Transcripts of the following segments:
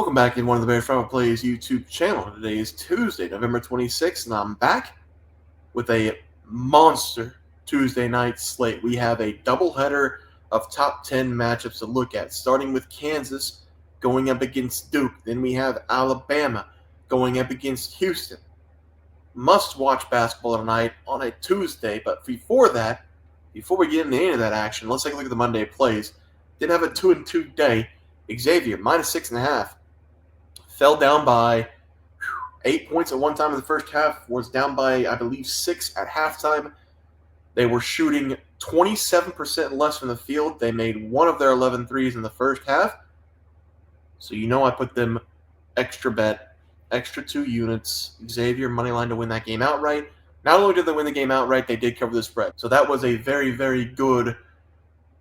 Welcome back in one of the Bears Travel Plays YouTube channel. Today is Tuesday, November 26th, and I'm back with a monster Tuesday night slate. We have a doubleheader of top 10 matchups to look at, starting with Kansas going up against Duke. Then we have Alabama going up against Houston. Must-watch basketball tonight on a Tuesday, but before we get into any of that action, let's take a look at the Monday plays. Did have a 2-2 day. Xavier, minus 6.5. Fell down by 8 points at one time in the first half, was down by, I believe, 6 at halftime. They were shooting 27% less from the field. They made one of their 11 threes in the first half. So I put them extra bet, extra 2 units. Xavier money line to win that game outright. Not only did they win the game outright, they did cover the spread. So that was a very, very good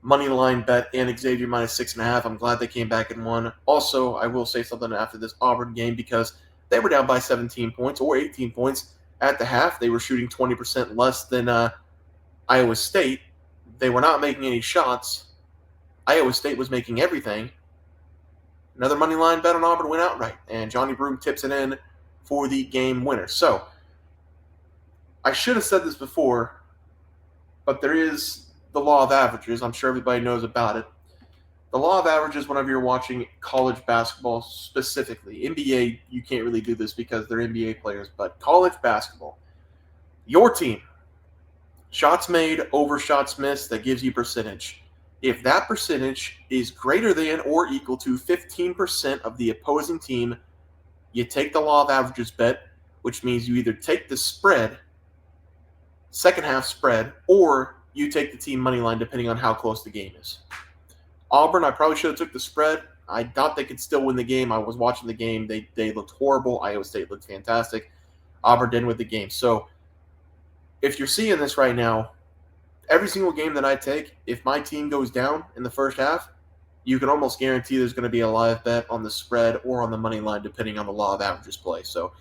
money line bet and Xavier minus 6.5. I'm glad they came back and won. Also, I will say something after this Auburn game because they were down by 17 points or 18 points at the half. They were shooting 20% less than Iowa State. They were not making any shots. Iowa State was making everything. Another money line bet on Auburn went outright, and Johnny Broom tips it in for the game winner. So, I should have said this before, but there is the law of averages. I'm sure everybody knows about it. The law of averages, whenever you're watching college basketball specifically, NBA, you can't really do this because they're NBA players, but college basketball, your team, shots made over shots missed, that gives you percentage. If that percentage is greater than or equal to 15% of the opposing team, you take the law of averages bet, which means you either take the spread, second half spread, or you take the team money line depending on how close the game is. Auburn, I probably should have took the spread. I thought they could still win the game. I was watching the game. They looked horrible. Iowa State looked fantastic. Auburn didn't win the game. So if you're seeing this right now, every single game that I take, if my team goes down in the first half, you can almost guarantee there's going to be a live bet on the spread or on the money line depending on the law of averages play. So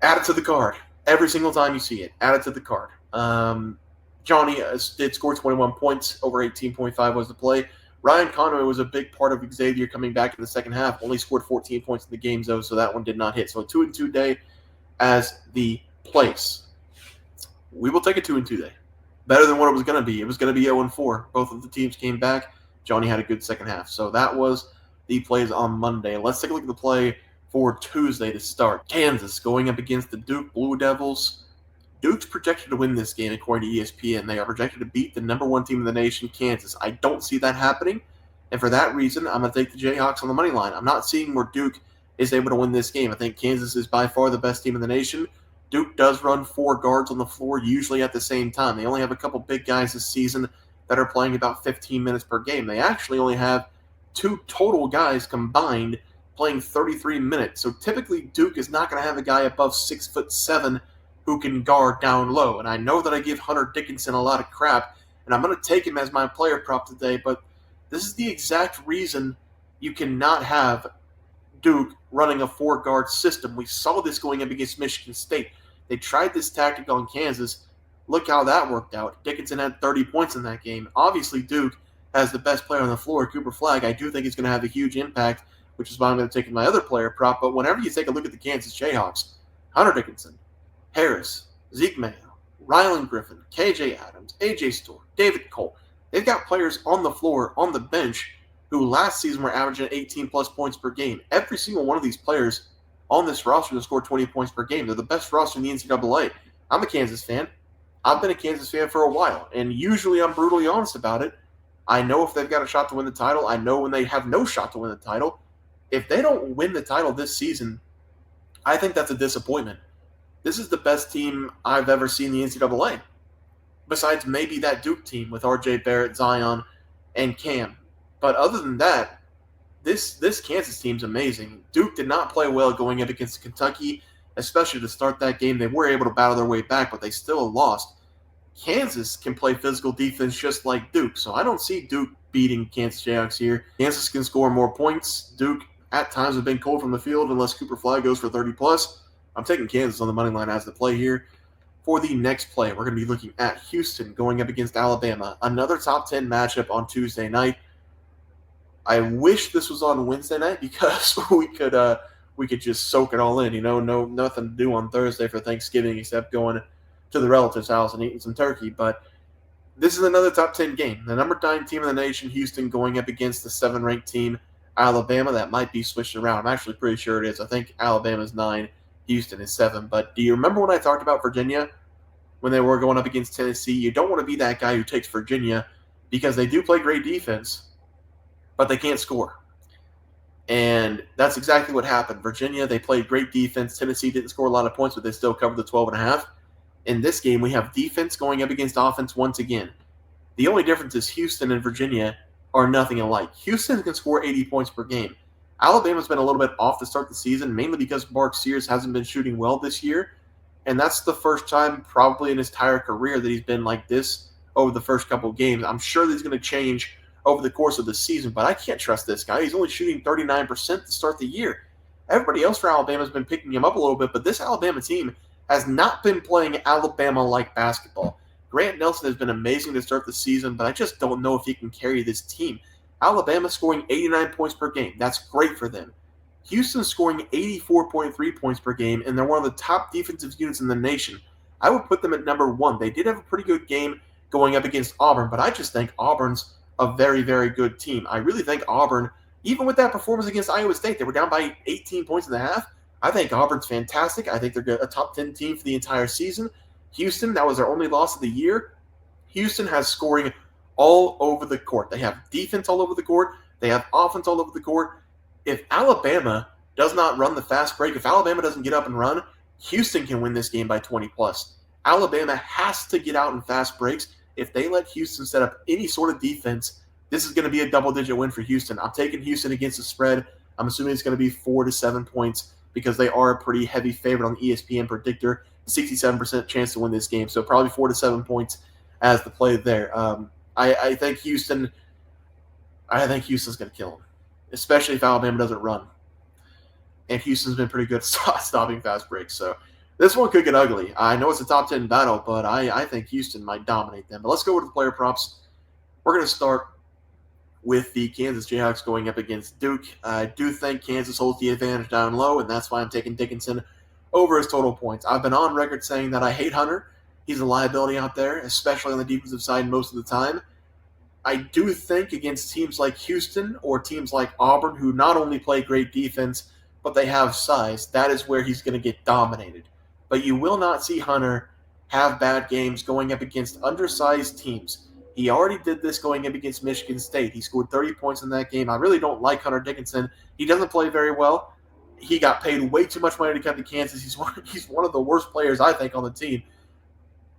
add it to the card. Every single time you see it, add it to the card. Johnny did score 21 points, over 18.5 was the play. Ryan Conway was a big part of Xavier coming back in the second half, only scored 14 points in the game, though, so that one did not hit. So a 2-2 day as the place. We will take a 2-2 day. Better than what it was going to be. It was going to be 0-4. Both of the teams came back. Johnny had a good second half. So that was the plays on Monday. Let's take a look at the play for Tuesday to start. Kansas going up against the Duke Blue Devils. Duke's projected to win this game according to ESPN. They are projected to beat the number 1 team in the nation, Kansas. I don't see that happening, and for that reason, I'm going to take the Jayhawks on the money line. I'm not seeing where Duke is able to win this game. I think Kansas is by far the best team in the nation. Duke does run 4 guards on the floor, usually at the same time. They only have a couple big guys this season that are playing about 15 minutes per game. They actually only have 2 total guys combined playing 33 minutes. So typically, Duke is not going to have a guy above 6'7" who can guard down low. And I know that I give Hunter Dickinson a lot of crap, and I'm going to take him as my player prop today, but this is the exact reason you cannot have Duke running a 4-guard system. We saw this going up against Michigan State. They tried this tactic on Kansas. Look how that worked out. Dickinson had 30 points in that game. Obviously, Duke has the best player on the floor, Cooper Flagg. I do think he's going to have a huge impact, which is why I'm going to take my other player prop. But whenever you take a look at the Kansas Jayhawks, Hunter Dickinson, Harris, Zeke Mayo, Rylan Griffin, KJ Adams, AJ Storr, David Cole. They've got players on the floor, on the bench, who last season were averaging 18-plus points per game. Every single one of these players on this roster has scored 20 points per game. They're the best roster in the NCAA. I'm a Kansas fan. I've been a Kansas fan for a while, and usually I'm brutally honest about it. I know if they've got a shot to win the title. I know when they have no shot to win the title. If they don't win the title this season, I think that's a disappointment. This is the best team I've ever seen in the NCAA, besides maybe that Duke team with R.J. Barrett, Zion, and Cam. But other than that, this Kansas team's amazing. Duke did not play well going up against Kentucky, especially to start that game. They were able to battle their way back, but they still lost. Kansas can play physical defense just like Duke, so I don't see Duke beating Kansas Jayhawks here. Kansas can score more points. Duke at times have been cold from the field unless Cooper Flagg goes for 30-plus. I'm taking Kansas on the money line as the play here. For the next play, we're going to be looking at Houston going up against Alabama. Another top 10 matchup on Tuesday night. I wish this was on Wednesday night because we could just soak it all in. Nothing to do on Thursday for Thanksgiving except going to the relative's house and eating some turkey. But this is another top 10 game. The number 9 team in the nation, Houston, going up against the 7th-ranked team, Alabama. That might be switched around. I'm actually pretty sure it is. I think Alabama's 9, Houston is 7. But do you remember when I talked about Virginia when they were going up against Tennessee? You don't want to be that guy who takes Virginia because they do play great defense, but they can't score. And that's exactly what happened. Virginia, they played great defense. Tennessee didn't score a lot of points, but they still covered the 12.5. In this game, we have defense going up against offense once again. The only difference is Houston and Virginia are nothing alike. Houston can score 80 points per game. Alabama's been a little bit off to start the season, mainly because Mark Sears hasn't been shooting well this year. And that's the first time probably in his entire career that he's been like this over the first couple of games. I'm sure that he's going to change over the course of the season, but I can't trust this guy. He's only shooting 39% to start the year. Everybody else for Alabama has been picking him up a little bit, but this Alabama team has not been playing Alabama-like basketball. Grant Nelson has been amazing to start the season, but I just don't know if he can carry this team. Alabama scoring 89 points per game. That's great for them. Houston scoring 84.3 points per game, and they're one of the top defensive units in the nation. I would put them at number 1. They did have a pretty good game going up against Auburn, but I just think Auburn's a very, very good team. I really think Auburn, even with that performance against Iowa State, they were down by 18 points in the half. I think Auburn's fantastic. I think they're a top 10 team for the entire season. Houston, that was their only loss of the year. Houston has scoring all over the court. They have defense all over the court. They have offense all over the court. If Alabama does not run the fast break, if Alabama doesn't get up and run, Houston can win this game by 20 plus. Alabama has to get out in fast breaks. If they let Houston set up any sort of defense, this is going to be a double-digit win for Houston. I'm taking Houston against the spread. I'm assuming it's going to be 4 to 7 points because they are a pretty heavy favorite on the ESPN predictor. 67% chance to win this game, so probably 4 to 7 points as the play there. I think Houston. I think Houston's going to kill them, especially if Alabama doesn't run. And Houston's been pretty good at stopping fast breaks, so this one could get ugly. I know it's a top 10 battle, but I think Houston might dominate them. But let's go with the player props. We're going to start with the Kansas Jayhawks going up against Duke. I do think Kansas holds the advantage down low, and that's why I'm taking Dickinson over his total points. I've been on record saying that I hate Hunter. He's a liability out there, especially on the defensive side most of the time. I do think against teams like Houston or teams like Auburn, who not only play great defense, but they have size, that is where he's going to get dominated. But you will not see Hunter have bad games going up against undersized teams. He already did this going up against Michigan State. He scored 30 points in that game. I really don't like Hunter Dickinson. He doesn't play very well. He got paid way too much money to come to Kansas. He's one of the worst players, I think, on the team.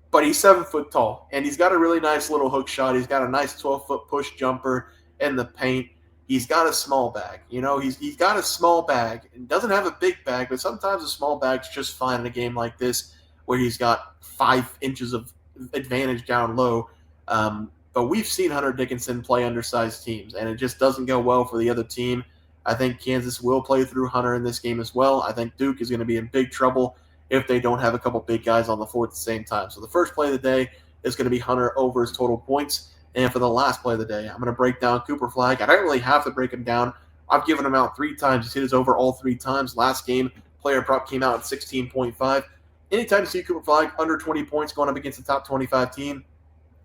But he's 7 foot tall, and he's got a really nice little hook shot. He's got a nice 12-foot push jumper in the paint. He's got a small bag. He's got a small bag. He doesn't have a big bag, but sometimes a small bag's just fine in a game like this where he's got 5 inches of advantage down low. But we've seen Hunter Dickinson play undersized teams, and it just doesn't go well for the other team. I think Kansas will play through Hunter in this game as well. I think Duke is going to be in big trouble if they don't have a couple big guys on the floor at the same time. So the first play of the day is going to be Hunter over his total points. And for the last play of the day, I'm going to break down Cooper Flagg. I don't really have to break him down. I've given him out 3 times. He's hit his over all 3 times. Last game, player prop came out at 16.5. Anytime you see Cooper Flagg under 20 points going up against the top 25 team,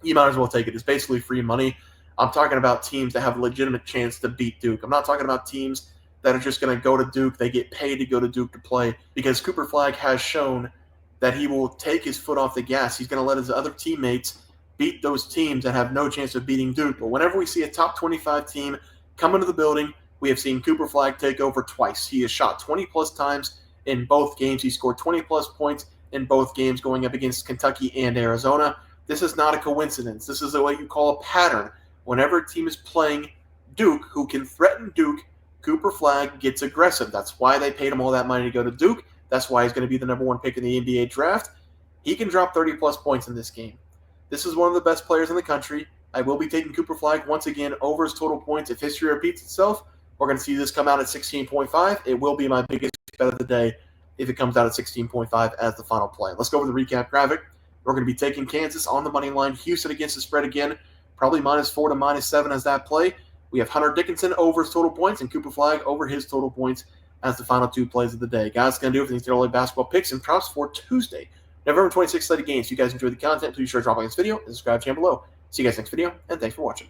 you might as well take it. It's basically free money. I'm talking about teams that have a legitimate chance to beat Duke. I'm not talking about teams that are just going to go to Duke. They get paid to go to Duke to play because Cooper Flagg has shown that he will take his foot off the gas. He's going to let his other teammates beat those teams that have no chance of beating Duke. But whenever we see a top 25 team come into the building, we have seen Cooper Flagg take over twice. He has shot 20-plus times in both games. He scored 20-plus points in both games going up against Kentucky and Arizona. This is not a coincidence. This is what you call a pattern. Whenever a team is playing Duke, who can threaten Duke, Cooper Flagg gets aggressive. That's why they paid him all that money to go to Duke. That's why he's going to be the number 1 pick in the NBA draft. He can drop 30-plus points in this game. This is one of the best players in the country. I will be taking Cooper Flagg once again over his total points. If history repeats itself, we're going to see this come out at 16.5. It will be my biggest bet of the day if it comes out at 16.5 as the final play. Let's go over the recap graphic. We're going to be taking Kansas on the money line. Houston against the spread again. Probably -4 to -7 as that play. We have Hunter Dickinson over his total points and Cooper Flagg over his total points as the final 2 plays of the day. Guys, going to do it for these NCAA basketball picks and props for Tuesday, November 26th slate of games. If you guys enjoyed the content, please be sure to drop a like this video and subscribe to the channel below. See you guys next video, and thanks for watching.